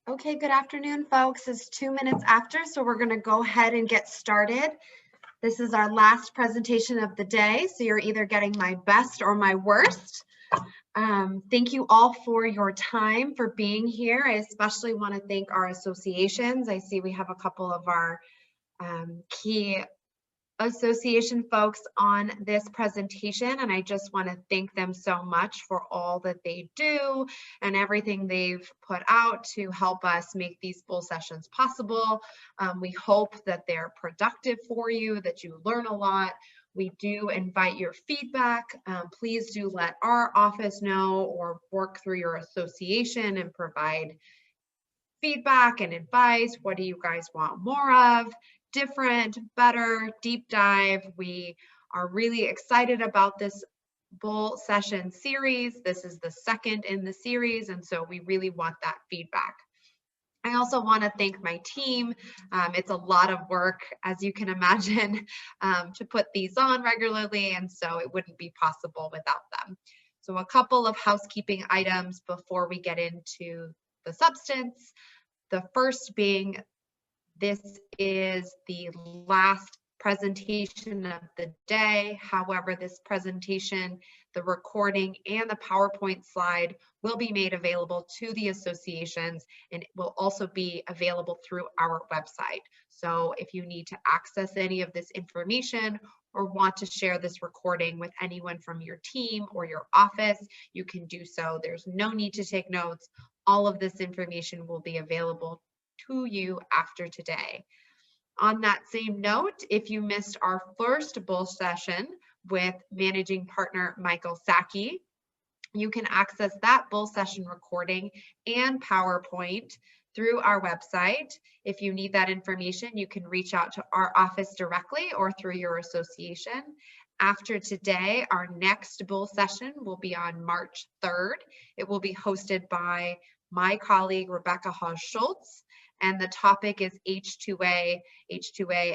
Okay, good afternoon, folks. It's 2 minutes after, so we're going to go ahead and get started. This is our last presentation of the day, so you're either getting my best or my worst. Thank you all for your time, for being here. I especially want to thank our associations. I see we have a couple of our key association folks on this presentation, and I just want to thank them so much for all that they do and everything they've put out to help us make these full sessions possible. We hope that they're productive for you, that you learn a lot. We do invite your feedback. Please do let our office know or work through your association and provide feedback and advice. What do you guys want more of? Different, better, deep dive. We are really excited about this bull session series. This is the second in the series, and so we really want that feedback. I also want to thank my team. It's a lot of work, as you can imagine, to put these on regularly, and so it wouldn't be possible without them. So a couple of housekeeping items before we get into the substance. The first being, this is the last presentation of the day. However, this presentation, the recording, and the PowerPoint slide will be made available to the associations, and it will also be available through our website. So if you need to access any of this information or want to share this recording with anyone from your team or your office, you can do so. There's no need to take notes. All of this information will be available to you after today. On that same note, if you missed our first bull session with managing partner Michael Sacchi, you can access that bull session recording and PowerPoint through our website. If you need that information, you can reach out to our office directly or through your association. After today, our next bull session will be on March 3rd. It will be hosted by my colleague, Rebecca Hawes-Schultz, and the topic is H2A,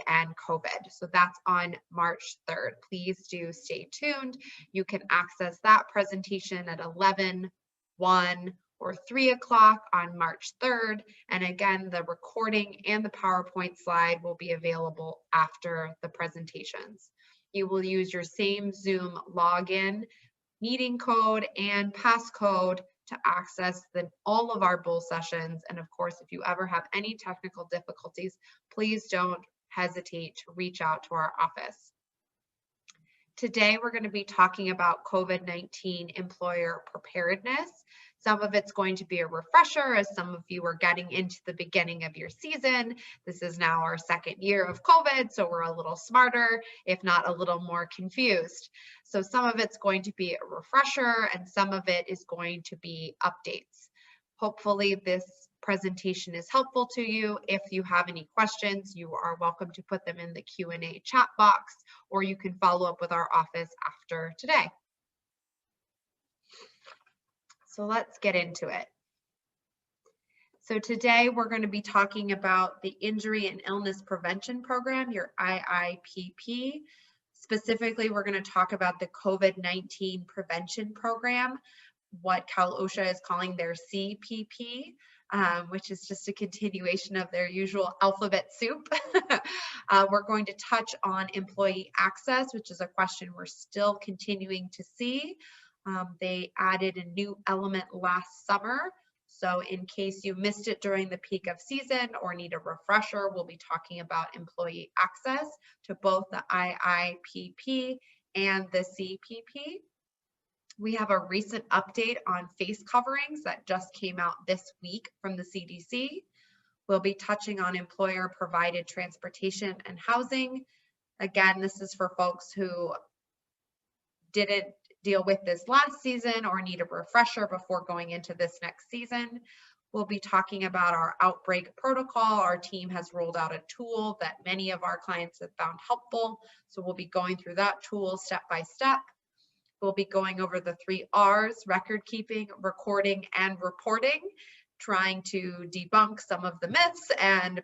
and COVID. So that's on March 3rd. Please do stay tuned. You can access that presentation at 11, 1, or 3 o'clock on March 3rd. And again, the recording and the PowerPoint slide will be available after the presentations. You will use your same Zoom login, meeting code, and passcode to access all of our bull sessions. And of course, if you ever have any technical difficulties, please don't hesitate to reach out to our office. Today, we're going to be talking about COVID-19 employer preparedness. Some of it's going to be a refresher, as some of you are getting into the beginning of your season. This is now our second year of COVID, so we're a little smarter, if not a little more confused. So some of it's going to be a refresher, and some of it is going to be updates. Hopefully, this presentation is helpful to you. If you have any questions, you are welcome to put them in the Q&A chat box, or you can follow up with our office after today. So let's get into it. So today we're going to be talking about the Injury and Illness Prevention Program, your IIPP. Specifically, we're going to talk about the COVID-19 Prevention Program, what Cal OSHA is calling their CPP, which is just a continuation of their usual alphabet soup. We're going to touch on employee access, which is a question we're still continuing to see. They added a new element last summer. So in case you missed it during the peak of season or need a refresher, we'll be talking about employee access to both the IIPP and the CPP. We have a recent update on face coverings that just came out this week from the CDC. We'll be touching on employer provided transportation and housing. Again, this is for folks who didn't deal with this last season or need a refresher before going into this next season. We'll be talking about our outbreak protocol. Our team has rolled out a tool that many of our clients have found helpful. So we'll be going through that tool step by step. We'll be going over the 3 R's: record keeping, recording, and reporting, trying to debunk some of the myths and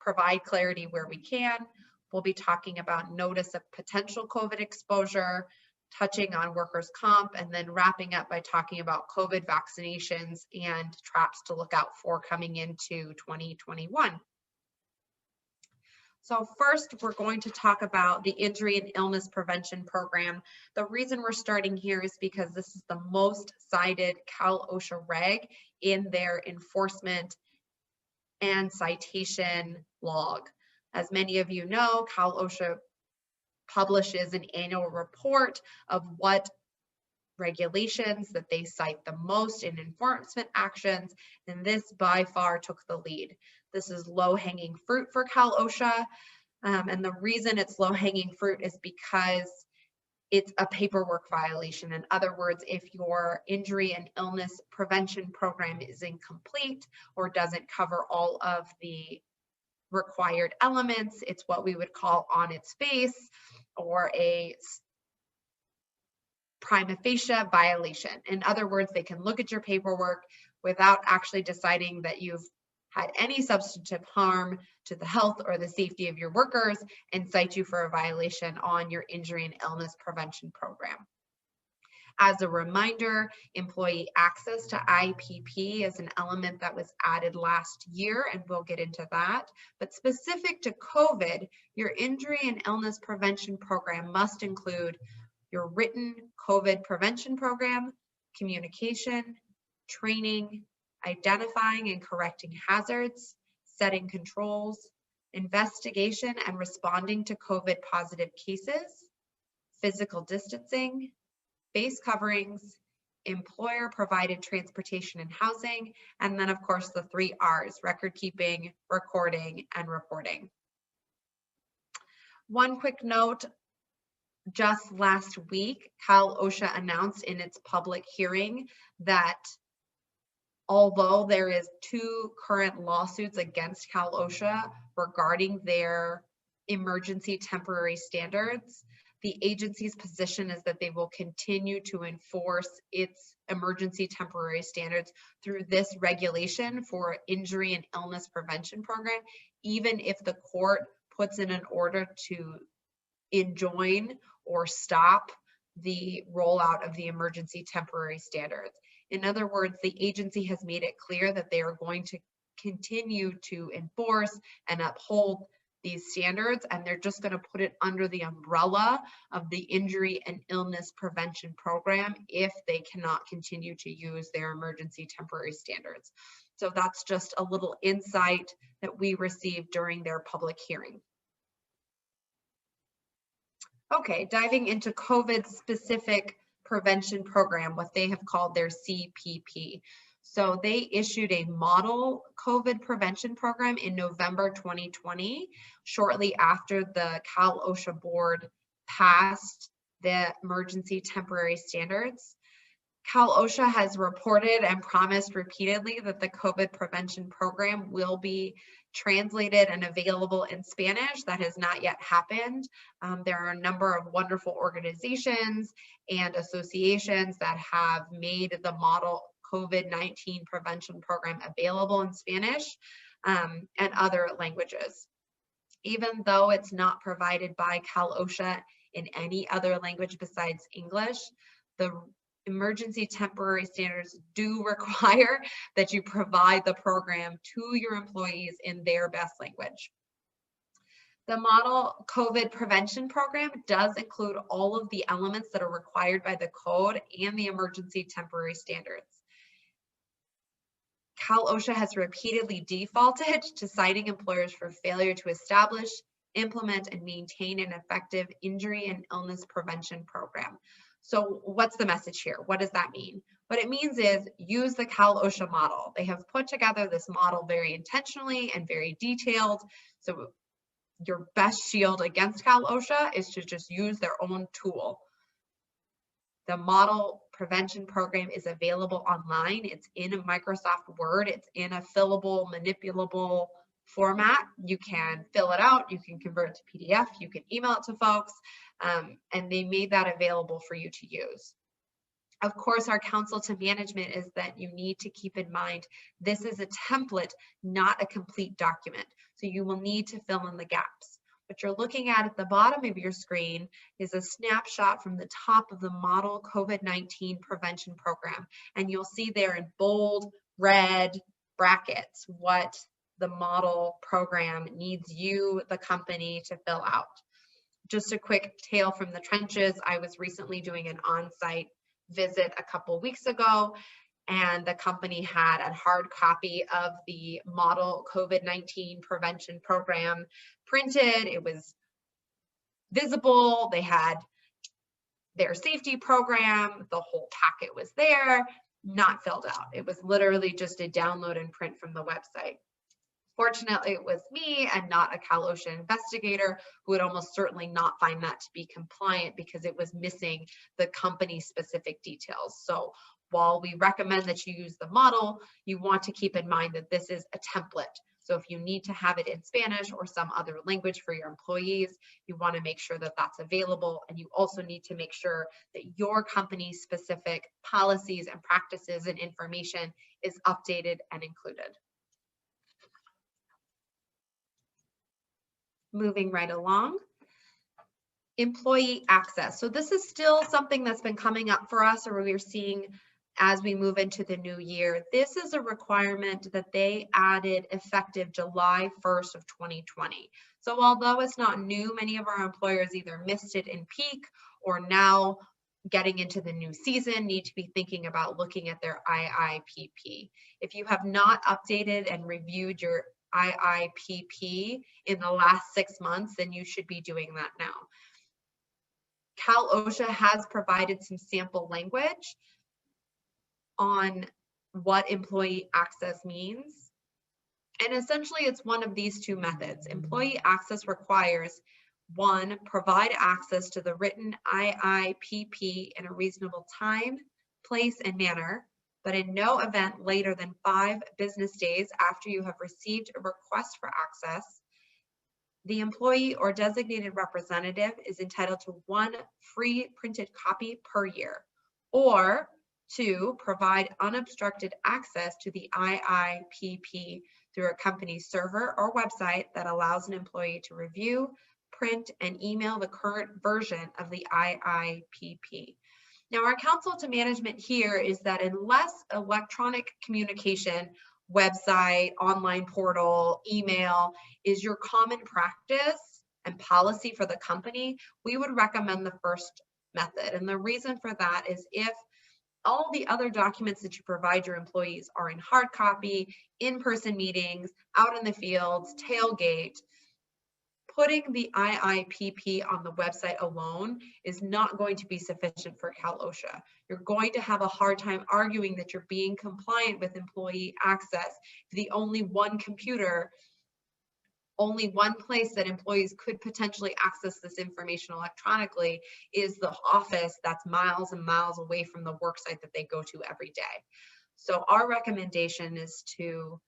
provide clarity where we can. We'll be talking about notice of potential COVID exposure, touching on workers' comp, and then wrapping up by talking about COVID vaccinations and traps to look out for coming into 2021. So first, we're going to talk about the Injury and Illness Prevention Program. The reason we're starting here is because this is the most cited Cal OSHA reg in their enforcement and citation log. As many of you know, Cal OSHA publishes an annual report of what regulations that they cite the most in enforcement actions, and this by far took the lead. This is low-hanging fruit for Cal OSHA, and the reason it's low-hanging fruit is because it's a paperwork violation. In other words, if your injury and illness prevention program is incomplete or doesn't cover all of the required elements, it's what we would call on its face or a prima facie violation. In other words, they can look at your paperwork without actually deciding that you've had any substantive harm to the health or the safety of your workers and cite you for a violation on your injury and illness prevention program. As a reminder, employee access to IPP is an element that was added last year, and we'll get into that. But specific to COVID, your injury and illness prevention program must include your written COVID prevention program, communication, training, identifying and correcting hazards, setting controls, investigation and responding to COVID positive cases, physical distancing, face coverings, employer provided transportation and housing, and then of course the 3 R's, record keeping, recording, and reporting. One quick note, just last week, Cal OSHA announced in its public hearing that although there is 2 current lawsuits against Cal OSHA regarding their emergency temporary standards, the agency's position is that they will continue to enforce its emergency temporary standards through this regulation for injury and illness prevention program, even if the court puts in an order to enjoin or stop the rollout of the emergency temporary standards. In other words, the agency has made it clear that they are going to continue to enforce and uphold these standards, and they're just going to put it under the umbrella of the injury and illness prevention program if they cannot continue to use their emergency temporary standards. So that's just a little insight that we received during their public hearing. Okay, diving into COVID specific prevention program, what they have called their CPP. So they issued a model COVID prevention program in November 2020, shortly after the Cal OSHA board passed the emergency temporary standards. Cal OSHA has reported and promised repeatedly that the COVID prevention program will be translated and available in Spanish. That has not yet happened. There are a number of wonderful organizations and associations that have made the model COVID-19 prevention program available in Spanish and other languages. Even though it's not provided by Cal OSHA in any other language besides English, the emergency temporary standards do require that you provide the program to your employees in their best language. The model COVID prevention program does include all of the elements that are required by the code and the emergency temporary standards. Cal OSHA has repeatedly defaulted to citing employers for failure to establish, implement, and maintain an effective injury and illness prevention program. So what's the message here? What does that mean? What it means is use the Cal OSHA model. They have put together this model very intentionally and very detailed. So your best shield against Cal OSHA is to just use their own tool. The model prevention program is available online. It's in a Microsoft Word. It's in a fillable, manipulable format. You can fill it out. You can convert it to PDF. You can email it to folks. And they made that available for you to use. Of course, our counsel to management is that you need to keep in mind this is a template, not a complete document. So you will need to fill in the gaps. What you're looking at the bottom of your screen is a snapshot from the top of the model COVID-19 prevention program. And you'll see there in bold red brackets what the model program needs you, the company, to fill out. Just a quick tale from the trenches. I was recently doing an on-site visit a couple weeks ago, and the company had a hard copy of the model COVID-19 prevention program printed. It was visible. They had their safety program. The whole packet was there, not filled out. It was literally just a download and print from the website. Fortunately, it was me and not a Cal OSHA investigator who would almost certainly not find that to be compliant because it was missing the company-specific details. So while we recommend that you use the model, you want to keep in mind that this is a template. So if you need to have it in Spanish or some other language for your employees, you want to make sure that that's available. And you also need to make sure that your company's specific policies and practices and information is updated and included. Moving right along, employee access. So this is still something that's been coming up for us, or we're seeing as we move into the new year. This is a requirement that they added effective July 1st of 2020. So although it's not new, many of our employers either missed it in peak or now getting into the new season need to be thinking about looking at their IIPP. If you have not updated and reviewed your IIPP in the last 6 months, then you should be doing that now. Cal OSHA has provided some sample language on what employee access means. And essentially it's one of these two methods. Employee access requires 1, provide access to the written IIPP in a reasonable time, place, and manner, but in no event later than 5 business days after you have received a request for access. The employee or designated representative is entitled to 1 free printed copy per year, or 2, provide unobstructed access to the IIPP through a company's server or website that allows an employee to review, print, and email the current version of the IIPP. Now, our counsel to management here is that unless electronic communication, website, online portal, email is your common practice and policy for the company, we would recommend the first method. And the reason for that is if all the other documents that you provide your employees are in hard copy, in-person meetings, out in the fields, tailgate, putting the IIPP on the website alone is not going to be sufficient for Cal OSHA. You're going to have a hard time arguing that you're being compliant with employee access. The only one computer, only one place that employees could potentially access this information electronically is the office that's miles and miles away from the work site that they go to every day. So our recommendation is to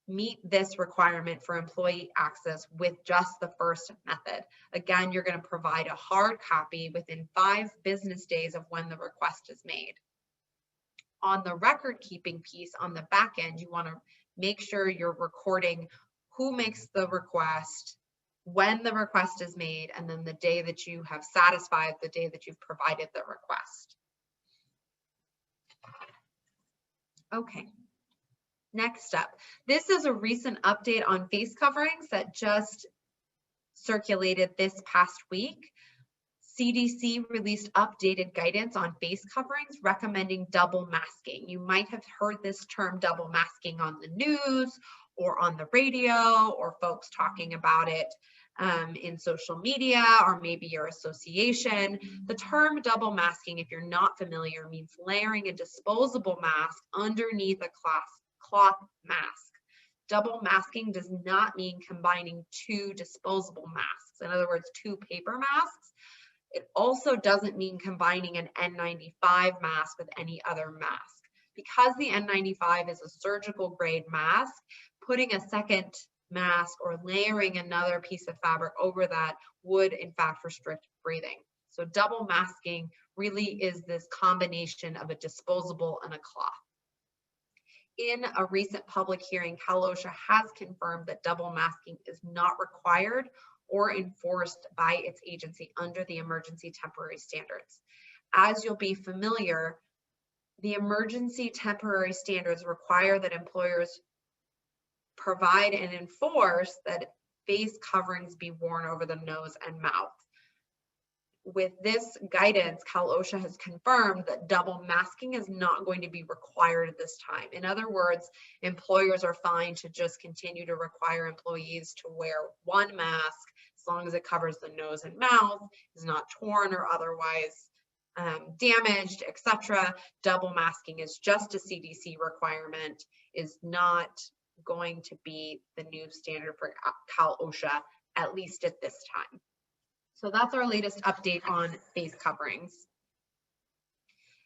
meet this requirement for employee access with just the first method. Again, you're going to provide a hard copy within 5 business days of when the request is made. On the record keeping piece on the back end, you want to make sure you're recording who makes the request, when the request is made, and then the day that you have satisfied, the day that you've provided the request. Okay. Next up, this is a recent update on face coverings that just circulated this past week. CDC released updated guidance on face coverings recommending double masking. You might have heard this term double masking on the news or on the radio, or folks talking about it in social media, or maybe your association. The term double masking, if you're not familiar, means layering a disposable mask underneath a cloth mask. Double masking does not mean combining 2 disposable masks. In other words, 2 paper masks. It also doesn't mean combining an N95 mask with any other mask. Because the N95 is a surgical grade mask, putting a second mask or layering another piece of fabric over that would in fact restrict breathing. So double masking really is this combination of a disposable and a cloth. In a recent public hearing, Cal OSHA has confirmed that double masking is not required or enforced by its agency under the emergency temporary standards. As you'll be familiar, the emergency temporary standards require that employers provide and enforce that face coverings be worn over the nose and mouth. With this guidance, Cal OSHA has confirmed that double masking is not going to be required at this time. In other words, employers are fine to just continue to require employees to wear one mask as long as it covers the nose and mouth, is not torn or otherwise damaged, etc. Double masking is just a CDC requirement, is not going to be the new standard for Cal OSHA, at least at this time. So that's our latest update on face coverings.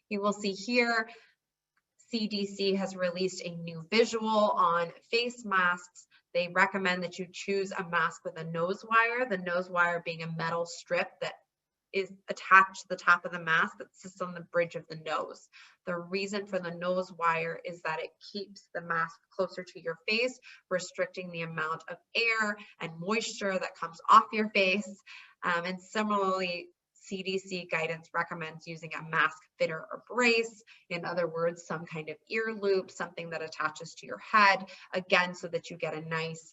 You will see here, CDC has released a new visual on face masks. They recommend that you choose a mask with a nose wire, the nose wire being a metal strip that is attached to the top of the mask that sits on the bridge of the nose. The reason for the nose wire is that it keeps the mask closer to your face, restricting the amount of air and moisture that comes off your face. And similarly, CDC guidance recommends using a mask fitter or brace. In other words, some kind of ear loop, something that attaches to your head, again, so that you get a nice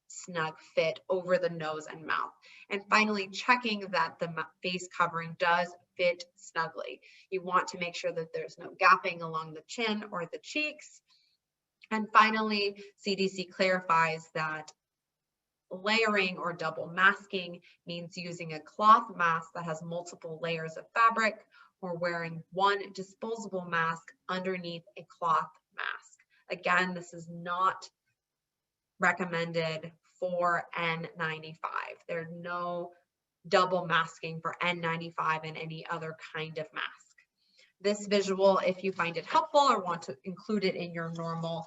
snug fit over the nose and mouth. And finally, checking that the face covering does fit snugly. You want to make sure that there's no gapping along the chin or the cheeks. And finally, CDC clarifies that layering or double masking means using a cloth mask that has multiple layers of fabric or wearing one disposable mask underneath a cloth mask. Again, this is not recommended for N95. There's no double masking for N95 and any other kind of mask. This visual, if you find it helpful or want to include it in your normal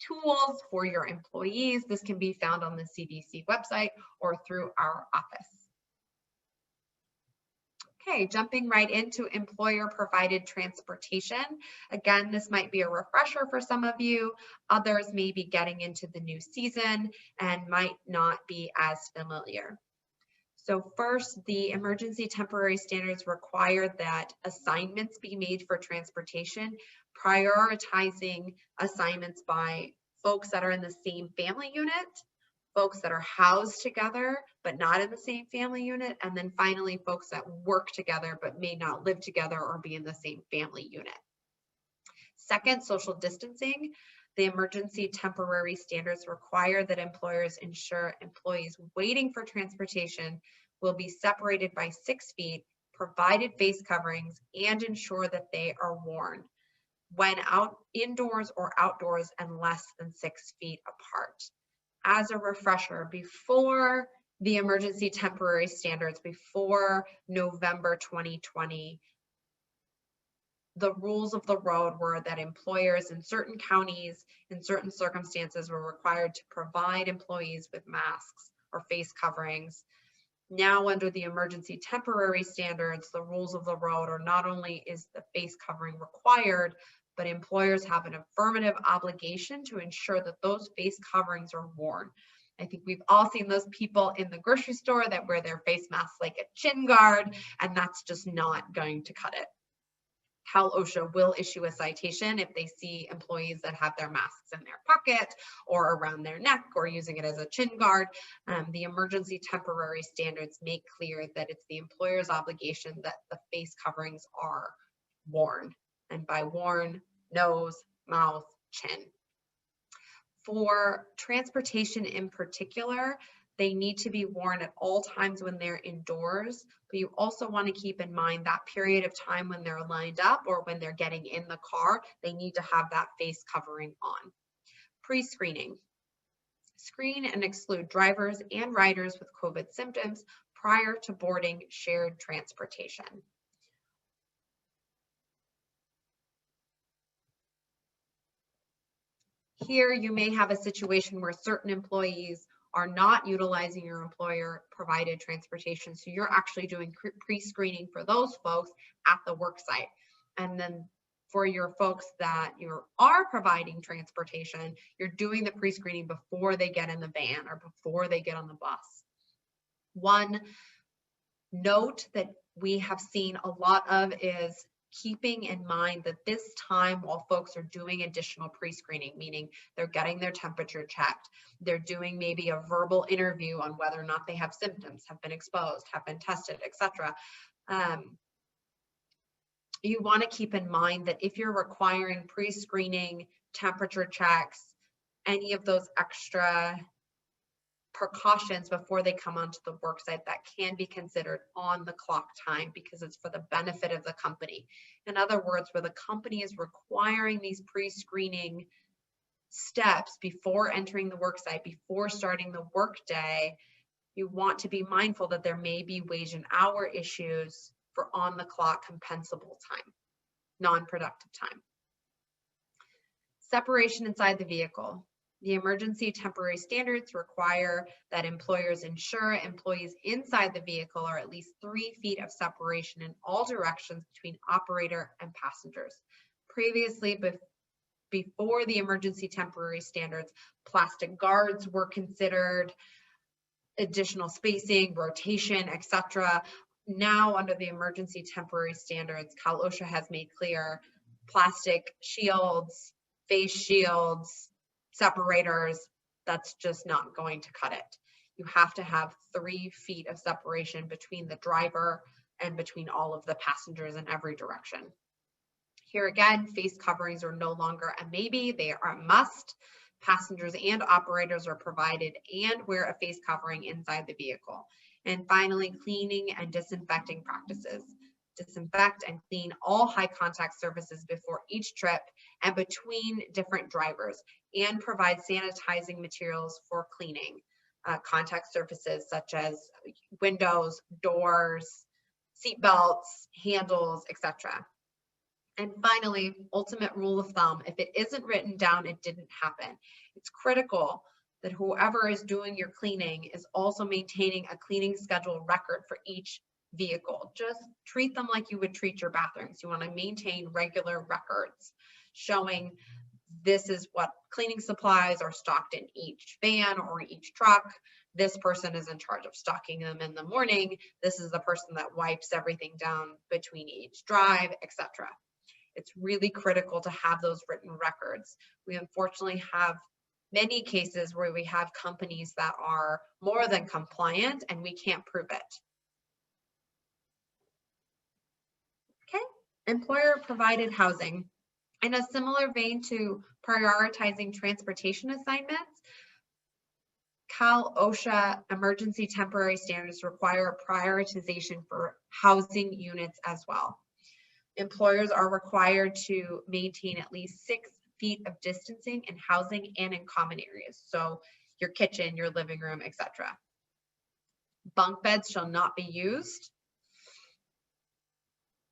tools for your employees, this can be found on the CDC website or through our office. Okay, jumping right into employer provided transportation. Again, this might be a refresher for some of you. Others may be getting into the new season and might not be as familiar. So first, the emergency temporary standards require that assignments be made for transportation, prioritizing assignments by folks that are in the same family unit, folks that are housed together but not in the same family unit, and then finally folks that work together but may not live together or be in the same family unit. Second, social distancing. The emergency temporary standards require that employers ensure employees waiting for transportation will be separated by 6 feet, provided face coverings, and ensure that they are worn when indoors or outdoors and less than 6 feet apart. As a refresher, before the emergency temporary standards, before November 2020, the rules of the road were that employers in certain counties, in certain circumstances, were required to provide employees with masks or face coverings. Now, under the emergency temporary standards, the rules of the road are not only is the face covering required, but employers have an affirmative obligation to ensure that those face coverings are worn. I think we've all seen those people in the grocery store that wear their face masks like a chin guard, and that's just not going to cut it. Cal OSHA will issue a citation if they see employees that have their masks in their pocket or around their neck or using it as a chin guard. The emergency temporary standards make clear that it's the employer's obligation that the face coverings are worn. And by worn, nose, mouth, chin. For transportation in particular, they need to be worn at all times when they're indoors, but you also want to keep in mind that period of time when they're lined up or when they're getting in the car, they need to have that face covering on. Pre-screening. Screen and exclude drivers and riders with COVID symptoms prior to boarding shared transportation. Here, you may have a situation where certain employees are not utilizing your employer provided transportation. So you're actually doing pre-screening for those folks at the work site. And then for your folks that you are providing transportation, you're doing the pre-screening before they get in the van or before they get on the bus. One note that we have seen a lot of is keeping in mind that this time while folks are doing additional pre-screening, meaning they're getting their temperature checked, they're doing maybe a verbal interview on whether or not they have symptoms, have been exposed, have been tested, etc. You want to keep in mind that if you're requiring pre-screening, temperature checks, any of those extra precautions before they come onto the work site, that can be considered on the clock time because it's for the benefit of the company. In other words, where the company is requiring these pre-screening steps before entering the work site, before starting the work day, you want to be mindful that there may be wage and hour issues for on the clock compensable time, non-productive time. Separation inside the vehicle. The emergency temporary standards require that employers ensure employees inside the vehicle are at least 3 feet of separation in all directions between operator and passengers. Previously, before the emergency temporary standards, plastic guards were considered, additional spacing, rotation, etc. Now, under the emergency temporary standards, Cal OSHA has made clear plastic shields, face shields, separators, that's just not going to cut it. You have to have 3 feet of separation between the driver and between all of the passengers in every direction. Here again, face coverings are no longer a maybe, they are a must. Passengers and operators are provided and wear a face covering inside the vehicle. And finally, cleaning and disinfecting practices. Disinfect and clean all high contact surfaces before each trip and between different drivers, and provide sanitizing materials for cleaning contact surfaces such as windows, doors, seat belts, handles, etc. And finally, ultimate rule of thumb, if it isn't written down, it didn't happen. It's critical that whoever is doing your cleaning is also maintaining a cleaning schedule record for each vehicle. Just treat them like you would treat your bathrooms. You want to maintain regular records showing this is what cleaning supplies are stocked in each van or each truck. This person is in charge of stocking them in the morning. This is the person that wipes everything down between each drive, etc. It's really critical to have those written records. We unfortunately have many cases where we have companies that are more than compliant and we can't prove it. Okay, employer provided housing. In a similar vein to prioritizing transportation assignments, Cal OSHA emergency temporary standards require prioritization for housing units as well. Employers are required to maintain at least 6 feet of distancing in housing and in common areas. So your kitchen, your living room, etc. Bunk beds shall not be used.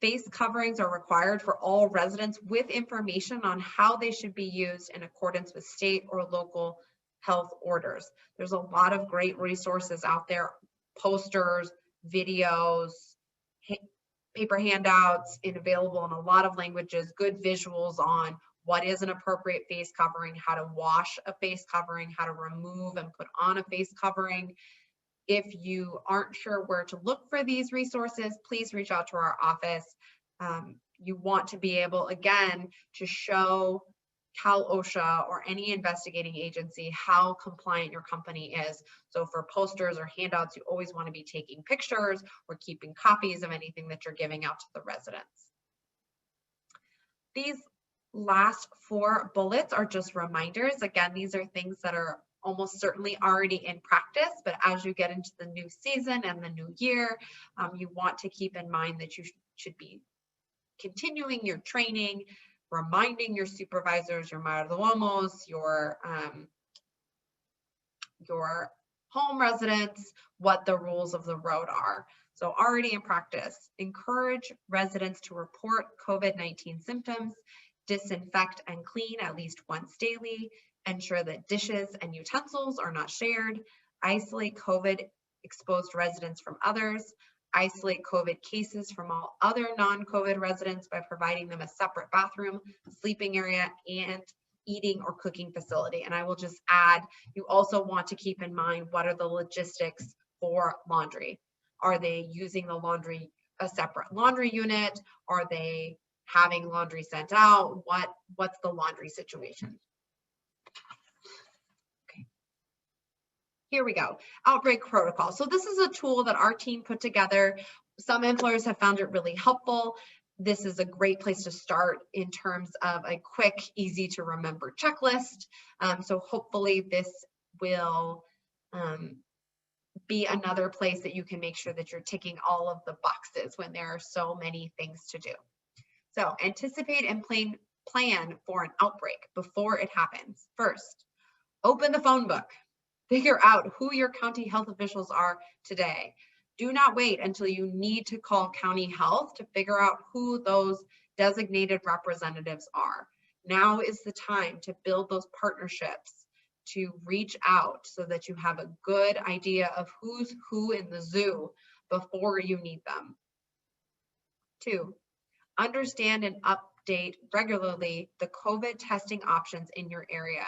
Face coverings are required for all residents with information on how they should be used in accordance with state or local health orders. There's a lot of great resources out there, posters, videos, paper handouts, and available in a lot of languages, good visuals on what is an appropriate face covering, how to wash a face covering, how to remove and put on a face covering. If you aren't sure where to look for these resources, please reach out to our office. You want to be able, again, to show Cal OSHA or any investigating agency how compliant your company is. So for posters or handouts, you always want to be taking pictures or keeping copies of anything that you're giving out to the residents. These last 4 bullets are just reminders. Again, these are things that are almost certainly already in practice, but as you get into the new season and the new year, you want to keep in mind that you should be continuing your training, reminding your supervisors, your mayordomos, your home residents what the rules of the road are. So already in practice, encourage residents to report COVID-19 symptoms, disinfect and clean at least once daily, ensure that dishes and utensils are not shared, isolate COVID exposed residents from others, Isolate COVID cases from all other non-COVID residents by providing them a separate bathroom, sleeping area, and eating or cooking facility. And I will just add, you also want to keep in mind, what are the logistics for laundry? Are they using the laundry, a separate laundry unit? Are they having laundry sent out? What's the laundry situation? Okay. Here we go, outbreak protocol. So this is a tool that our team put together. Some employers have found it really helpful. This is a great place to start in terms of a quick, easy to remember checklist. So hopefully this will be another place that you can make sure that you're ticking all of the boxes when there are so many things to do. So anticipate and plan for an outbreak before it happens. First, open the phone book. Figure out who your county health officials are today. Do not wait until you need to call county health to figure out who those designated representatives are. Now is the time to build those partnerships, to reach out so that you have a good idea of who's who in the zoo before you need them. 2, understand and update regularly the COVID testing options in your area.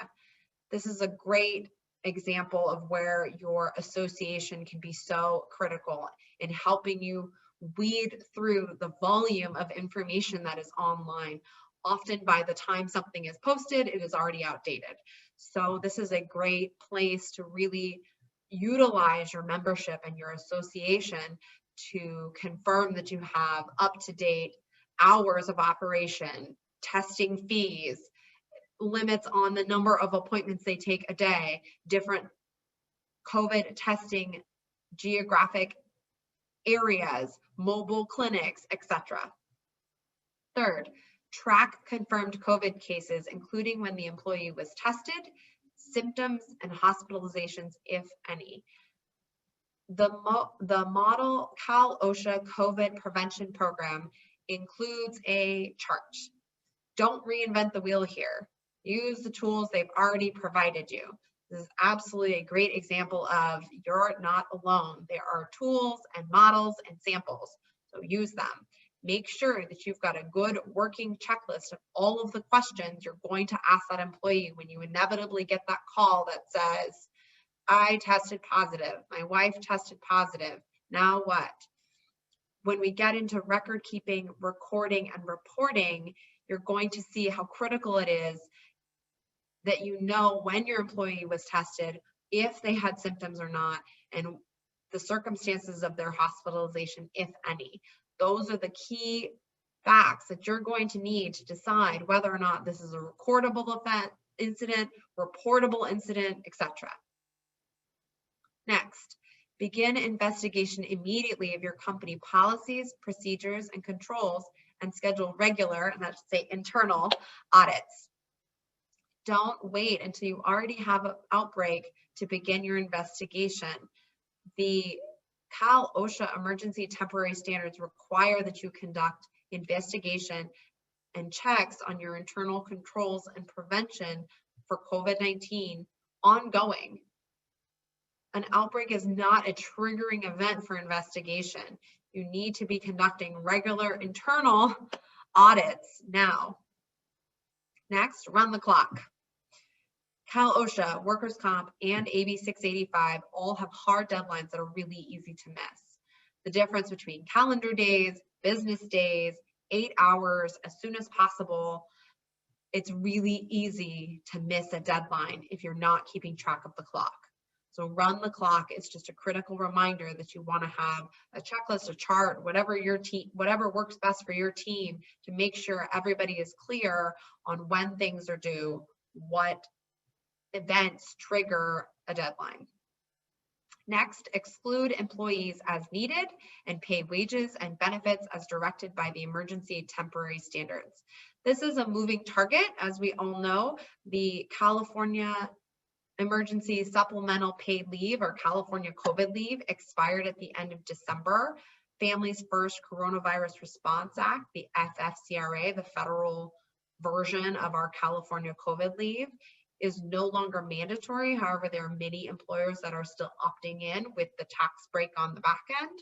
This is a great example of where your association can be so critical in helping you weed through the volume of information that is online. Often by the time something is posted, it is already outdated. So this is a great place to really utilize your membership and your association to confirm that you have up-to-date hours of operation, testing fees, limits on the number of appointments they take a day, different COVID testing geographic areas, mobile clinics, etc. 3rd, track confirmed COVID cases, including when the employee was tested, symptoms, and hospitalizations, if any. The model Cal OSHA COVID prevention program includes a chart. Don't reinvent the wheel here. Use the tools they've already provided you. This is absolutely a great example of you're not alone. There are tools and models and samples, so use them. Make sure that you've got a good working checklist of all of the questions you're going to ask that employee when you inevitably get that call that says, I tested positive, my wife tested positive, now what? When we get into record keeping, recording, and reporting, you're going to see how critical it is that you know when your employee was tested, if they had symptoms or not, and the circumstances of their hospitalization, if any. Those are the key facts that you're going to need to decide whether or not this is a recordable event, incident, reportable incident, etc. Next, begin investigation immediately of your company policies, procedures, and controls, and schedule regular, and that's say internal, audits. Don't wait until you already have an outbreak to begin your investigation. The Cal OSHA emergency temporary standards require that you conduct investigation and checks on your internal controls and prevention for COVID-19 ongoing. An outbreak is not a triggering event for investigation. You need to be conducting regular internal audits now. Next, run the clock. Cal OSHA, Workers' Comp, and AB 685 all have hard deadlines that are really easy to miss. The difference between calendar days, business days, 8 hours, as soon as possible, it's really easy to miss a deadline if you're not keeping track of the clock. So run the clock. It's just a critical reminder that you want to have a checklist, a chart, whatever your team, whatever works best for your team to make sure everybody is clear on when things are due, what events trigger a deadline. Next, exclude employees as needed and pay wages and benefits as directed by the emergency temporary standards. This is a moving target. As we all know, the California Emergency Supplemental Paid Leave, or California COVID leave, expired at the end of December. Families First Coronavirus Response Act, the FFCRA, the federal version of our California COVID leave, is no longer mandatory. However, there are many employers that are still opting in with the tax break on the back end.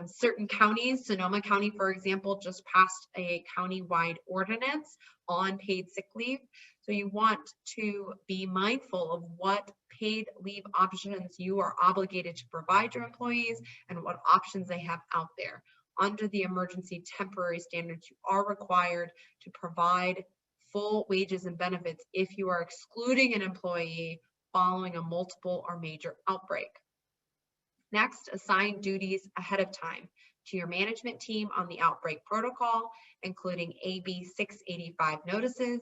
Certain counties, Sonoma County, for example, just passed a county-wide ordinance on paid sick leave. So you want to be mindful of what paid leave options you are obligated to provide your employees and what options they have out there. Under the emergency temporary standards, you are required to provide full wages and benefits if you are excluding an employee following a multiple or major outbreak. Next, assign duties ahead of time to your management team on the outbreak protocol, including AB 685 notices,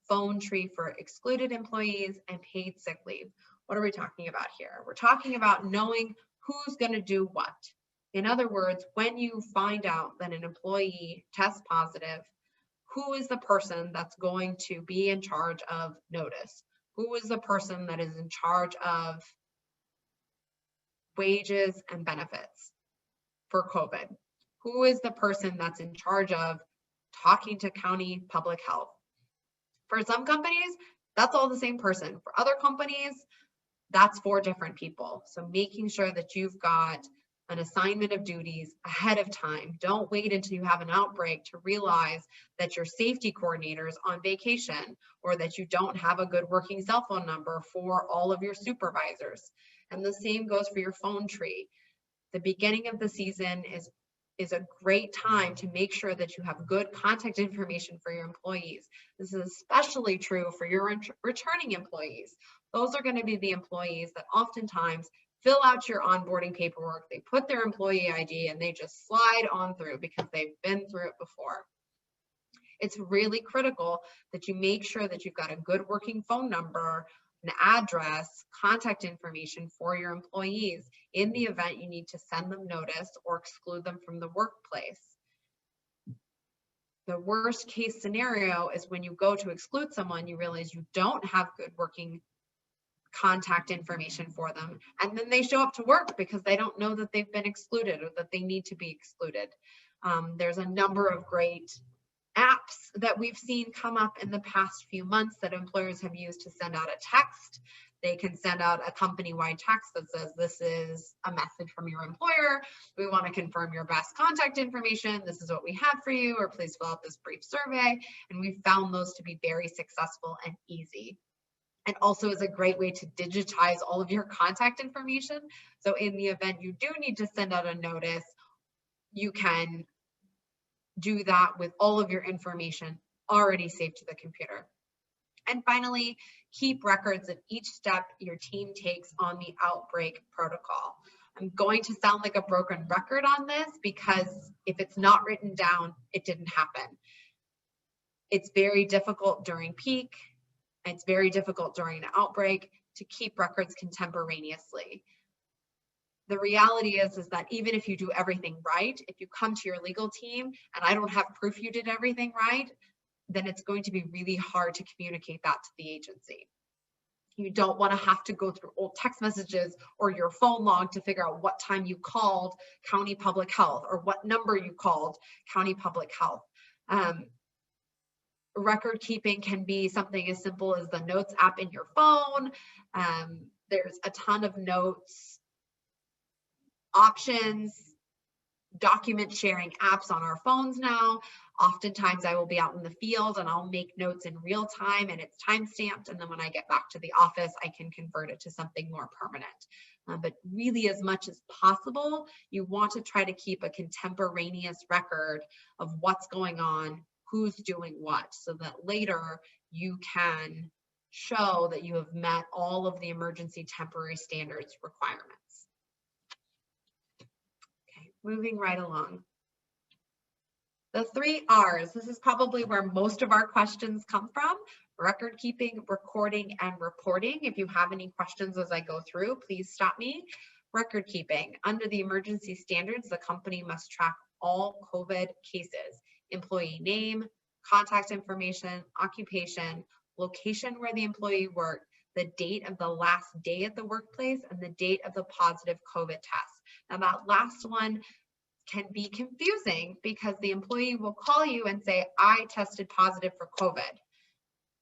phone tree for excluded employees, and paid sick leave. What are we talking about here? We're talking about knowing who's going to do what. In other words, when you find out that an employee tests positive, who is the person that's going to be in charge of notice? Who is the person that is in charge of wages and benefits for COVID? Who is the person that's in charge of talking to county public health? For some companies, that's all the same person. For other companies, that's 4 different people. So making sure that you've got an assignment of duties ahead of time. Don't wait until you have an outbreak to realize that your safety coordinator is on vacation or that you don't have a good working cell phone number for all of your supervisors. And the same goes for your phone tree. The beginning of the season is a great time to make sure that you have good contact information for your employees. This is especially true for your returning employees. Those are going to be the employees that oftentimes fill out your onboarding paperwork, they put their employee ID, and they just slide on through because they've been through it before. It's really critical that you make sure that you've got a good working phone number, an address, contact information for your employees in the event you need to send them notice or exclude them from the workplace. The worst case scenario is when you go to exclude someone, you realize you don't have good working contact information for them, and then they show up to work because they don't know that they've been excluded or that they need to be excluded. There's a number of great apps that we've seen come up in the past few months that employers have used to send out a text. They can send out a company-wide text that says, this is a message from your employer. We want to confirm your best contact information. This is what we have for you, or please fill out this brief survey. And we've found those to be very successful and easy. And also is a great way to digitize all of your contact information. So in the event you do need to send out a notice, you can do that with all of your information already saved to the computer. And finally, keep records of each step your team takes on the outbreak protocol. I'm going to sound like a broken record on this because if it's not written down, it didn't happen. It's very difficult during peak. It's very difficult during an outbreak to keep records contemporaneously. The reality is that even if you do everything right, if you come to your legal team and I don't have proof you did everything right, then it's going to be really hard to communicate that to the agency. You don't want to have to go through old text messages or your phone log to figure out what time you called county public health or what number you called county public health. Record keeping can be something as simple as the notes app in your phone. There's a ton of notes options, document sharing apps on our phones now. Oftentimes I will be out in the field and I'll make notes in real time and it's time stamped. And then when I get back to the office, I can convert it to something more permanent. But really, as much as possible, you want to try to keep a contemporaneous record of what's going on, who's doing what, so that later you can show that you have met all of the emergency temporary standards requirements. Okay, moving right along. The 3 R's, this is probably where most of our questions come from: record keeping, recording, and reporting. If you have any questions as I go through, please stop me. Record keeping. Under the emergency standards, the company must track all COVID cases: employee name, contact information, occupation, location where the employee worked, the date of the last day at the workplace, and the date of the positive COVID test. Now that last one can be confusing because the employee will call you and say, I tested positive for COVID,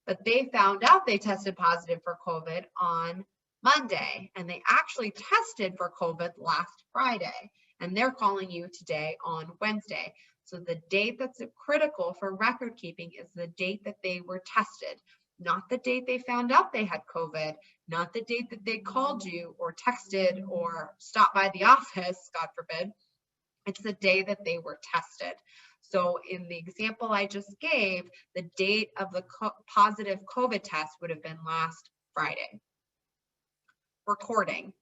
but they found out they tested positive for COVID on Monday, and they actually tested for COVID last Friday. and they're calling you today on Wednesday. So the date that's critical for record keeping is the date that they were tested, not the date they found out they had COVID, not the date that they called you or texted or stopped by the office, God forbid. It's the day that they were tested. So in the example I just gave, the date of the positive COVID test would have been last Friday. Recording.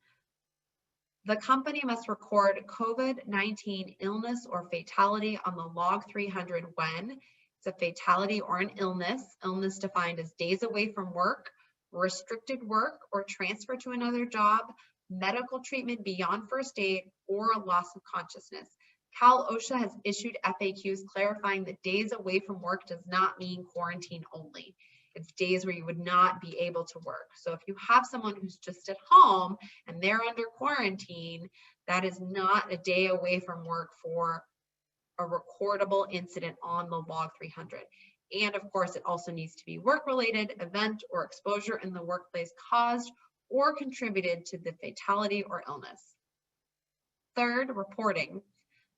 The company must record COVID-19 illness or fatality on the log 300 when it's a fatality or an illness defined as days away from work, restricted work or transfer to another job, medical treatment beyond first aid, or loss of consciousness. Cal OSHA has issued FAQs clarifying that days away from work does not mean quarantine only. It's days where you would not be able to work. So if you have someone who's just at home and they're under quarantine, that is not a day away from work for a recordable incident on the log 300. And of course, it also needs to be work-related event or exposure in the workplace caused or contributed to the fatality or illness. Third, reporting.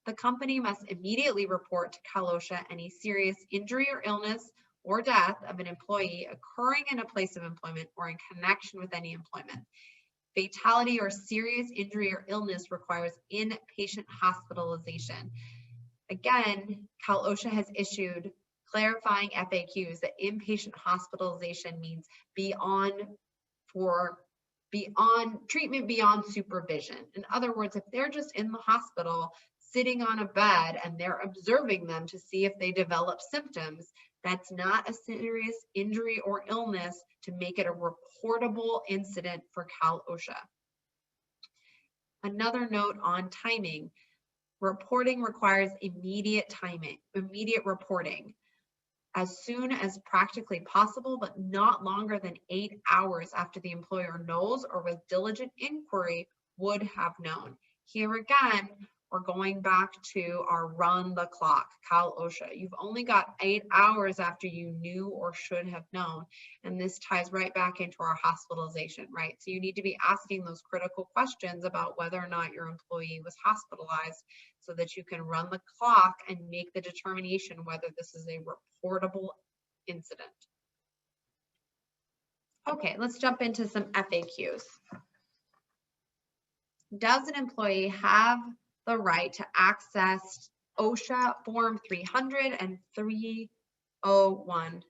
The company must immediately report to Cal OSHA any serious injury or illness or death of an employee occurring in a place of employment or in connection with any employment. Fatality or serious injury or illness requires inpatient hospitalization. Again, Cal OSHA has issued clarifying FAQs that inpatient hospitalization means treatment beyond supervision. In other words, if they're just in the hospital sitting on a bed and they're observing them to see if they develop symptoms, that's not a serious injury or illness to make it a reportable incident for Cal OSHA. Another note on timing. Reporting requires immediate reporting as soon as practically possible, but not longer than 8 hours after the employer knows or with diligent inquiry would have known. Here again, we're going back to our run the clock, Cal OSHA. You've only got 8 hours after you knew or should have known. And this ties right back into our hospitalization, right? So you need to be asking those critical questions about whether or not your employee was hospitalized so that you can run the clock and make the determination whether this is a reportable incident. Okay, let's jump into some FAQs. Does an employee have the right to access OSHA Form 300 and 301?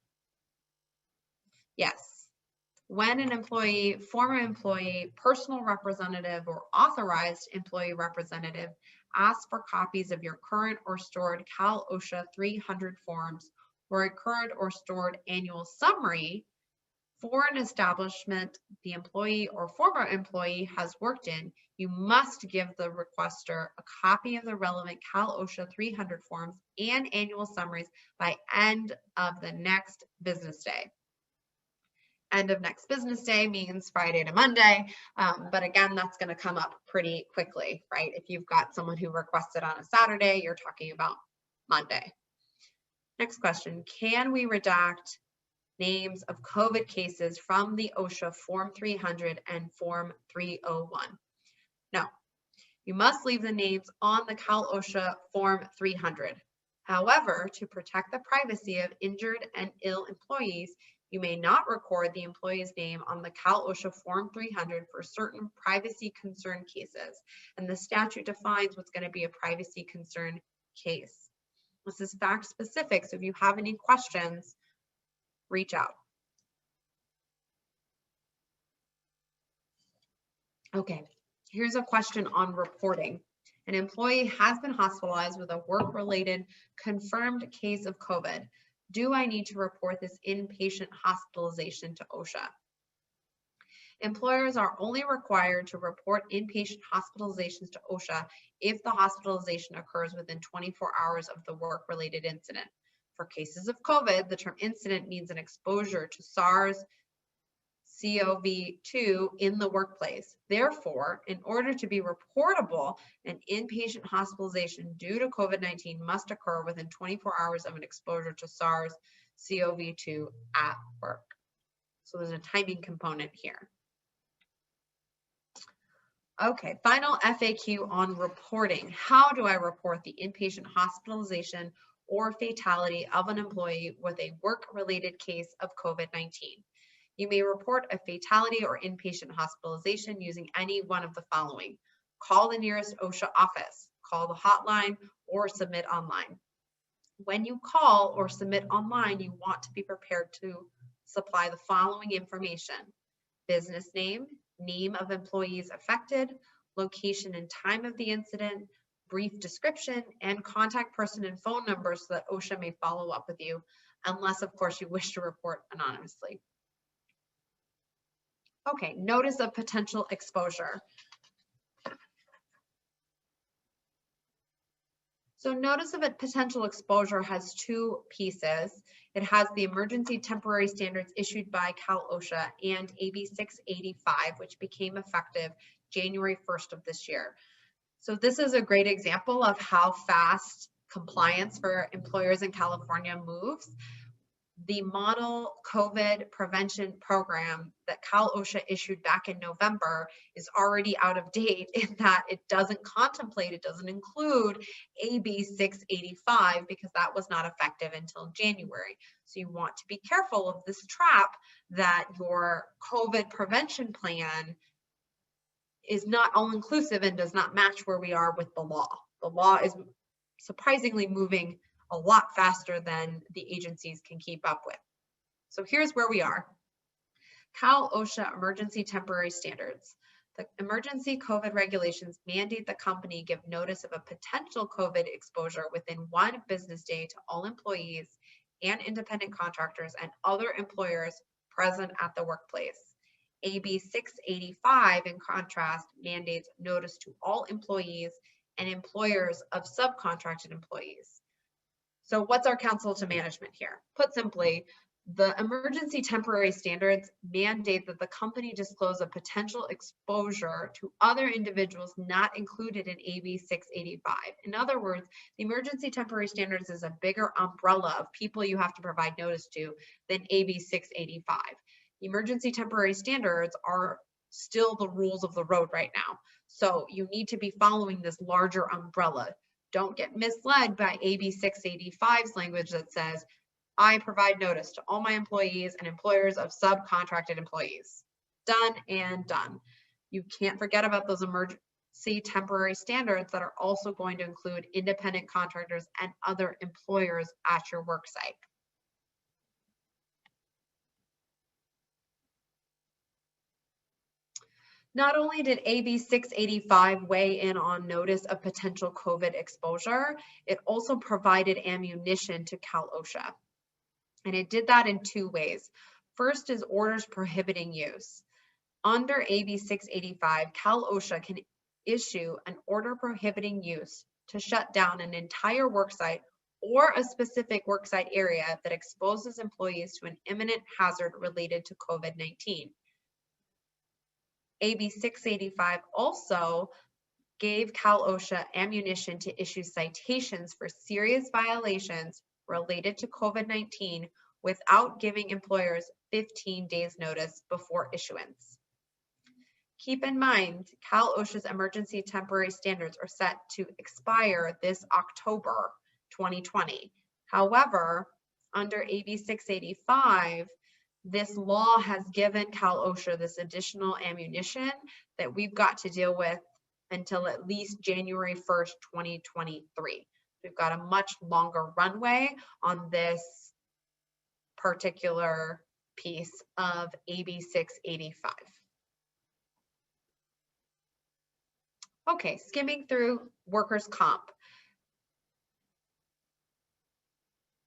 Yes. When an employee, former employee, personal representative, or authorized employee representative asks for copies of your current or stored Cal OSHA 300 forms or a current or stored annual summary for an establishment the employee or former employee has worked in, you must give the requester a copy of the relevant Cal OSHA 300 forms and annual summaries by end of the next business day. End of next business day means Friday to Monday, but again, that's going to come up pretty quickly, right? If you've got someone who requested on a Saturday, you're talking about Monday. Next question, can we redact names of COVID cases from the OSHA Form 300 and Form 301? No, you must leave the names on the Cal OSHA Form 300. However, to protect the privacy of injured and ill employees, you may not record the employee's name on the Cal OSHA Form 300 for certain privacy concern cases. And the statute defines what's going to be a privacy concern case. This is fact specific, so if you have any questions, reach out. Okay, here's a question on reporting. An employee has been hospitalized with a work-related confirmed case of COVID. Do I need to report this inpatient hospitalization to OSHA? Employers are only required to report inpatient hospitalizations to OSHA if the hospitalization occurs within 24 hours of the work-related incident. For cases of COVID, the term incident means an exposure to SARS-CoV-2 in the workplace. Therefore, in order to be reportable, an inpatient hospitalization due to COVID-19 must occur within 24 hours of an exposure to SARS-CoV-2 at work. So there's a timing component here. Okay, final FAQ on reporting. How do I report the inpatient hospitalization or fatality of an employee with a work-related case of COVID-19? You may report a fatality or inpatient hospitalization using any one of the following. Call the nearest OSHA office, call the hotline, or submit online. When you call or submit online, you want to be prepared to supply the following information: business name of employees affected, location and time of the incident, brief description, and contact person and phone number so that OSHA may follow up with you, unless of course you wish to report anonymously. Okay, notice of potential exposure. So notice of a potential exposure has two pieces. It has the emergency temporary standards issued by Cal OSHA and AB 685, which became effective January 1st of this year. So this is a great example of how fast compliance for employers in California moves. The model COVID prevention program that Cal OSHA issued back in November is already out of date in that it doesn't include AB 685 because that was not effective until January. So you want to be careful of this trap that your COVID prevention plan is not all-inclusive and does not match where we are with the law. The law is surprisingly moving a lot faster than the agencies can keep up with. So here's where we are. Cal OSHA Emergency Temporary Standards. The emergency COVID regulations mandate the company give notice of a potential COVID exposure within 1 business day to all employees and independent contractors and other employers present at the workplace. AB 685, in contrast, mandates notice to all employees and employers of subcontracted employees. So what's our counsel to management here? Put simply, the emergency temporary standards mandate that the company disclose a potential exposure to other individuals not included in AB 685. In other words, the emergency temporary standards is a bigger umbrella of people you have to provide notice to than AB 685. Emergency temporary standards are still the rules of the road right now. So you need to be following this larger umbrella. Don't get misled by AB 685's language that says, I provide notice to all my employees and employers of subcontracted employees. Done and done. You can't forget about those emergency temporary standards that are also going to include independent contractors and other employers at your work site. Not only did AB 685 weigh in on notice of potential COVID exposure, it also provided ammunition to Cal OSHA. And it did that in 2 ways. First is orders prohibiting use. Under AB 685, Cal OSHA can issue an order prohibiting use to shut down an entire worksite or a specific worksite area that exposes employees to an imminent hazard related to COVID-19. AB 685 also gave Cal OSHA ammunition to issue citations for serious violations related to COVID-19 without giving employers 15 days notice before issuance. Keep in mind, Cal OSHA's emergency temporary standards are set to expire this October 2020. However, under AB 685, this law has given Cal OSHA this additional ammunition that we've got to deal with until at least January 1st, 2023. We've got a much longer runway on this particular piece of AB 685. Okay, skimming through workers' comp.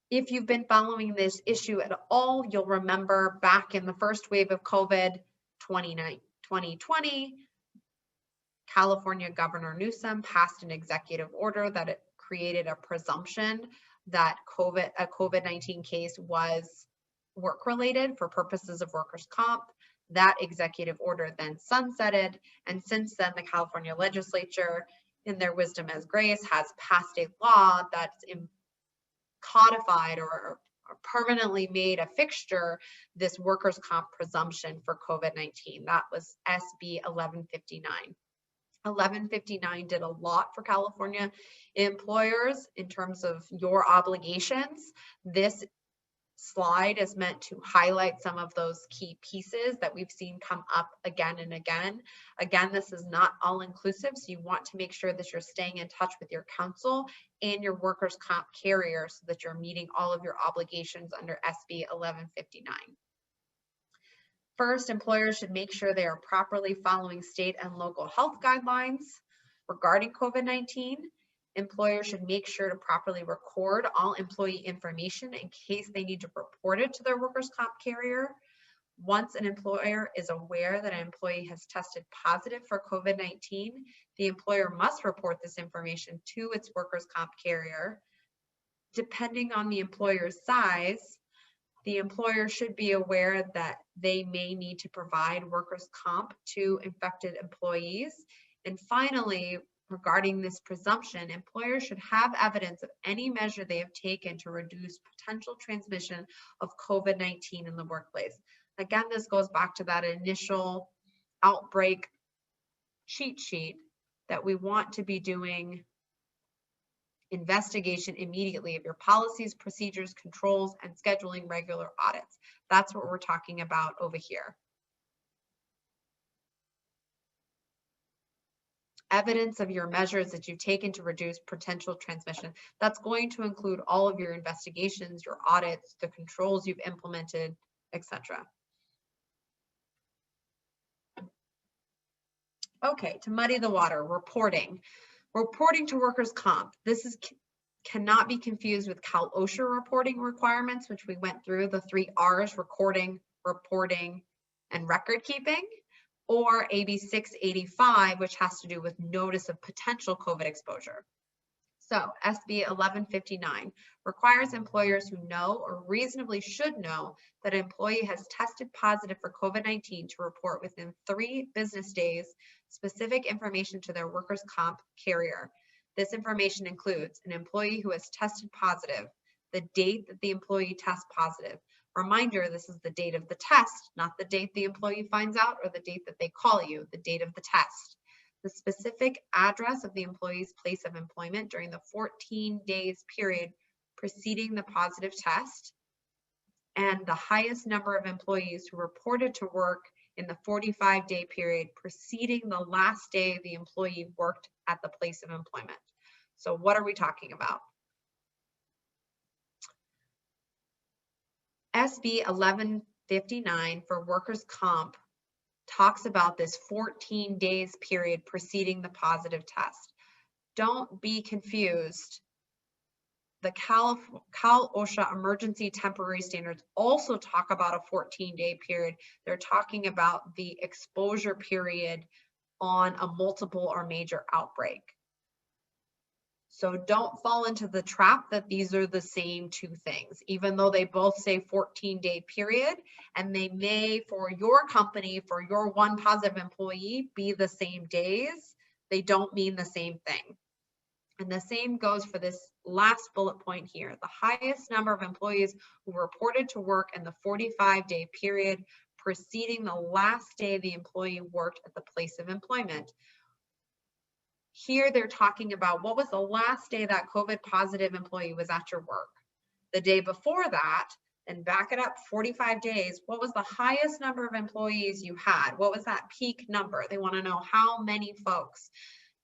If you've been following this issue at all, you'll remember back in the first wave of COVID 2020, California Governor Newsom passed an executive order that it created a presumption that a COVID-19 case was work-related for purposes of workers' comp. That executive order then sunsetted, and since then the California legislature, in their wisdom as grace, has passed a law that's codified or permanently made a fixture this workers' comp presumption for COVID-19. That was SB 1159. 1159 did a lot for California employers in terms of your obligations. This slide is meant to highlight some of those key pieces that we've seen come up again and again. Again, this is not all inclusive, so you want to make sure that you're staying in touch with your council and your workers' comp carrier so that you're meeting all of your obligations under SB 1159. First, employers should make sure they are properly following state and local health guidelines regarding COVID-19. Employers should make sure to properly record all employee information in case they need to report it to their workers' comp carrier. Once an employer is aware that an employee has tested positive for COVID-19, the employer must report this information to its workers' comp carrier. Depending on the employer's size, the employer should be aware that they may need to provide workers' comp to infected employees. And finally, regarding this presumption, employers should have evidence of any measure they have taken to reduce potential transmission of COVID-19 in the workplace. Again, this goes back to that initial outbreak cheat sheet that we want to be doing investigation immediately of your policies, procedures, controls, and scheduling regular audits. That's what we're talking about over here. Evidence of your measures that you've taken to reduce potential transmission. That's going to include all of your investigations, your audits, the controls you've implemented, etc. Okay, to muddy the water, reporting. Reporting to workers' comp. This cannot be confused with Cal OSHA reporting requirements, which we went through, the 3 R's, recording, reporting, and record keeping, or AB 685, which has to do with notice of potential COVID exposure. So SB 1159 requires employers who know or reasonably should know that an employee has tested positive for COVID-19 to report within 3 business days specific information to their workers' comp carrier. This information includes an employee who has tested positive, the date that the employee tests positive. Reminder, this is the date of the test, not the date the employee finds out or the date that they call you, the date of the test. The specific address of the employee's place of employment during the 14 days period preceding the positive test, and the highest number of employees who reported to work in the 45-day period preceding the last day the employee worked at the place of employment. So what are we talking about? SB 1159 for workers' comp talks about this 14 days period preceding the positive test. Don't be confused. The Cal OSHA emergency temporary standards also talk about a 14-day period. They're talking about the exposure period on a multiple or major outbreak. So don't fall into the trap that these are the same 2 things, even though they both say 14-day period, and they may, for your company, for your 1 positive employee, be the same days. They don't mean the same thing. And the same goes for this last bullet point here. The highest number of employees who reported to work in the 45-day period preceding the last day the employee worked at the place of employment. Here they're talking about what was the last day that COVID positive employee was at your work. The day before that, and back it up 45 days, what was the highest number of employees you had? What was that peak number? They want to know how many folks.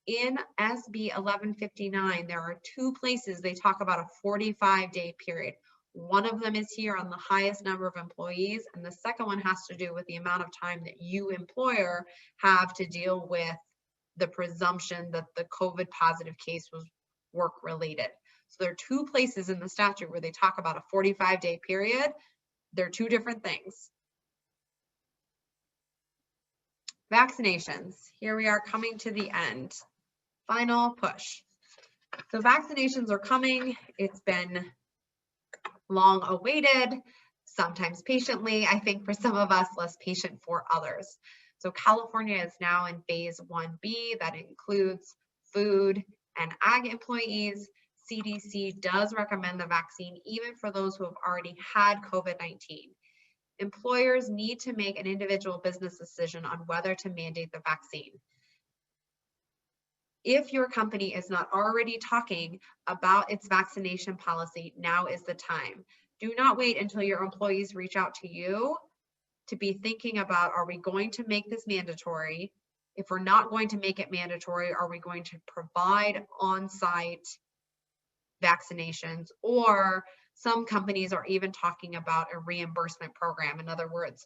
In SB 1159, there are 2 places they talk about a 45-day period. One of them is here on the highest number of employees, and the second one has to do with the amount of time that you, employer, have to deal with the presumption that the COVID positive case was work related. So there are 2 places in the statute where they talk about a 45-day period. They're 2 different things. Vaccinations. Here we are coming to the end. Final push. So vaccinations are coming. It's been long awaited, sometimes patiently. I think for some of us, less patient for others. So California is now in phase 1B. That includes food and ag employees. CDC does recommend the vaccine even for those who have already had COVID-19. Employers need to make an individual business decision on whether to mandate the vaccine. If your company is not already talking about its vaccination policy, now is the time. Do not wait until your employees reach out to you to be thinking about, are we going to make this mandatory? If we're not going to make it mandatory, are we going to provide on-site vaccinations? Or some companies are even talking about a reimbursement program. In other words,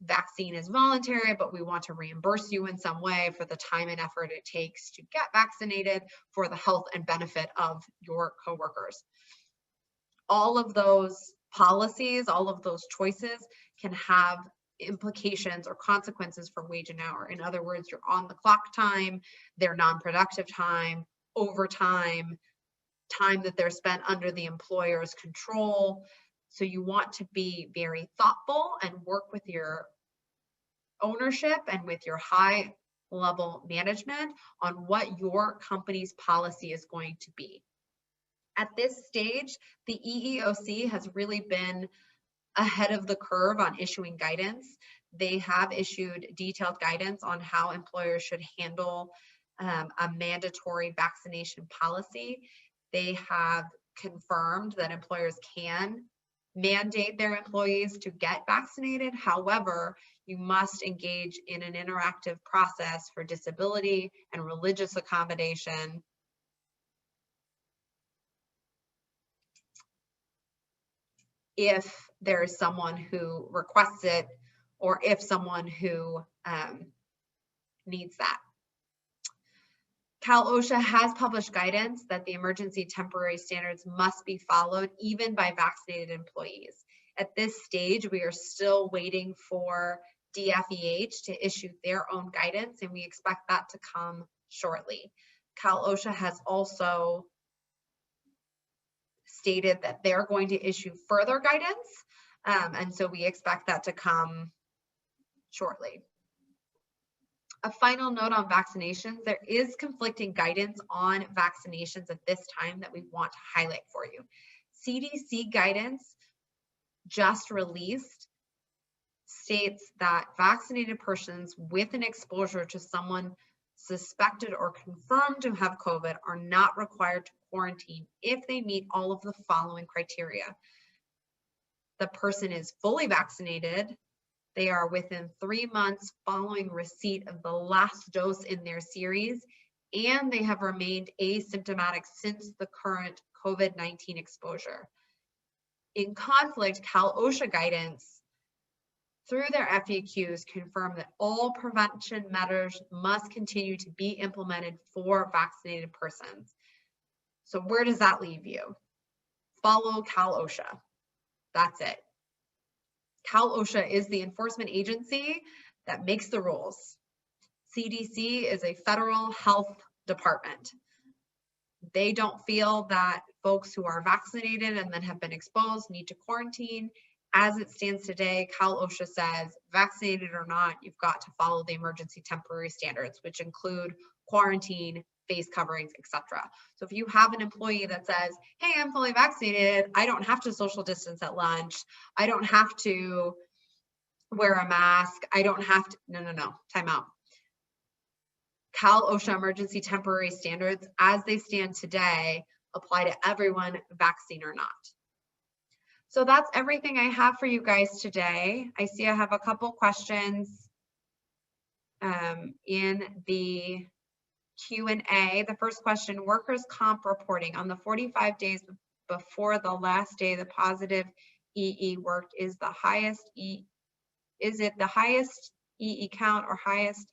vaccine is voluntary, but we want to reimburse you in some way for the time and effort it takes to get vaccinated for the health and benefit of your coworkers. All of those policies, all of those choices can have implications or consequences for wage and hour. In other words, you're on the clock time, their non-productive time, overtime, time that they're spent under the employer's control. So you want to be very thoughtful and work with your ownership and with your high level management on what your company's policy is going to be. At this stage, the EEOC has really been ahead of the curve on issuing guidance. They have issued detailed guidance on how employers should handle a mandatory vaccination policy. They have confirmed that employers can mandate their employees to get vaccinated. However, you must engage in an interactive process for disability and religious accommodation. If there is someone who requests it, or if someone who needs that. Cal OSHA has published guidance that the emergency temporary standards must be followed even by vaccinated employees. At this stage, we are still waiting for DFEH to issue their own guidance, and we expect that to come shortly. Cal OSHA has also stated that they're going to issue further guidance, and so we expect that to come shortly. A final note on vaccinations, there is conflicting guidance on vaccinations at this time that we want to highlight for you. CDC guidance just released states that vaccinated persons with an exposure to someone suspected or confirmed to have COVID are not required to quarantine if they meet all of the following criteria. The person is fully vaccinated, they are within 3 months following receipt of the last dose in their series, and they have remained asymptomatic since the current COVID-19 exposure. In conflict, Cal OSHA guidance through their FAQs confirm that all prevention measures must continue to be implemented for vaccinated persons. So where does that leave you? Follow Cal OSHA. That's it. Cal OSHA is the enforcement agency that makes the rules. CDC is a federal health department. They don't feel that folks who are vaccinated and then have been exposed need to quarantine. As it stands today, Cal OSHA says, vaccinated or not, you've got to follow the emergency temporary standards, which include quarantine, face coverings, etc. So if you have an employee that says, hey, I'm fully vaccinated, I don't have to social distance at lunch, I don't have to wear a mask, I don't have to, no, time out. Cal OSHA emergency temporary standards, as they stand today, apply to everyone, vaccine or not. So that's everything I have for you guys today. I see I have a couple questions in the Q&A. The first question, workers' comp reporting on the 45 days before the last day the positive EE worked, is it the highest EE count or highest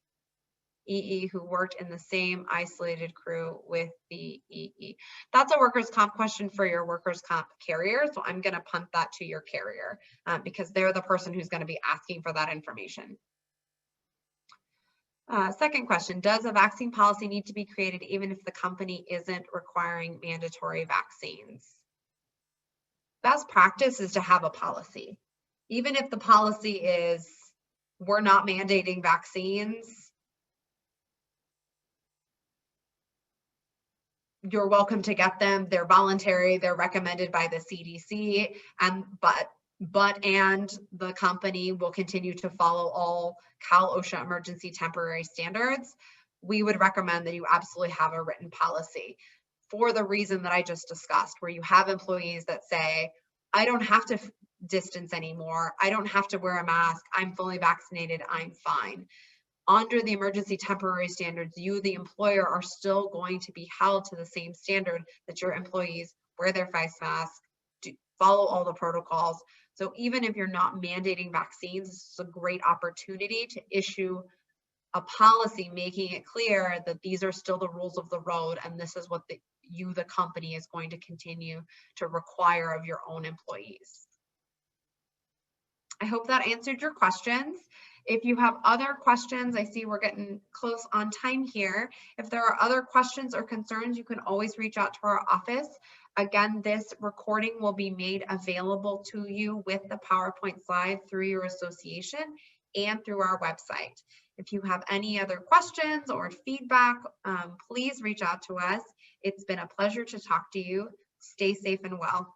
EE who worked in the same isolated crew with the EE? That's a workers' comp question for your workers' comp carrier. So I'm going to punt that to your carrier because they're the person who's going to be asking for that information. Second question, does a vaccine policy need to be created even if the company isn't requiring mandatory vaccines? Best practice is to have a policy. Even if the policy is we're not mandating vaccines, you're welcome to get them. They're voluntary, they're recommended by the CDC, and the company will continue to follow all Cal OSHA emergency temporary standards. we would recommend that you absolutely have a written policy for the reason that I just discussed, where you have employees that say, I don't have to distance anymore. I don't have to wear a mask. I'm fully vaccinated. I'm fine. Under the emergency temporary standards, you, the employer, are still going to be held to the same standard that your employees wear their face mask, follow all the protocols. So even if you're not mandating vaccines, this is a great opportunity to issue a policy making it clear that these are still the rules of the road, and this is what the company, is going to continue to require of your own employees. I hope that answered your questions. If you have other questions, I see we're getting close on time here. If there are other questions or concerns, you can always reach out to our office. Again, this recording will be made available to you with the PowerPoint slides through your association and through our website. If you have any other questions or feedback, please reach out to us. It's been a pleasure to talk to you. Stay safe and well.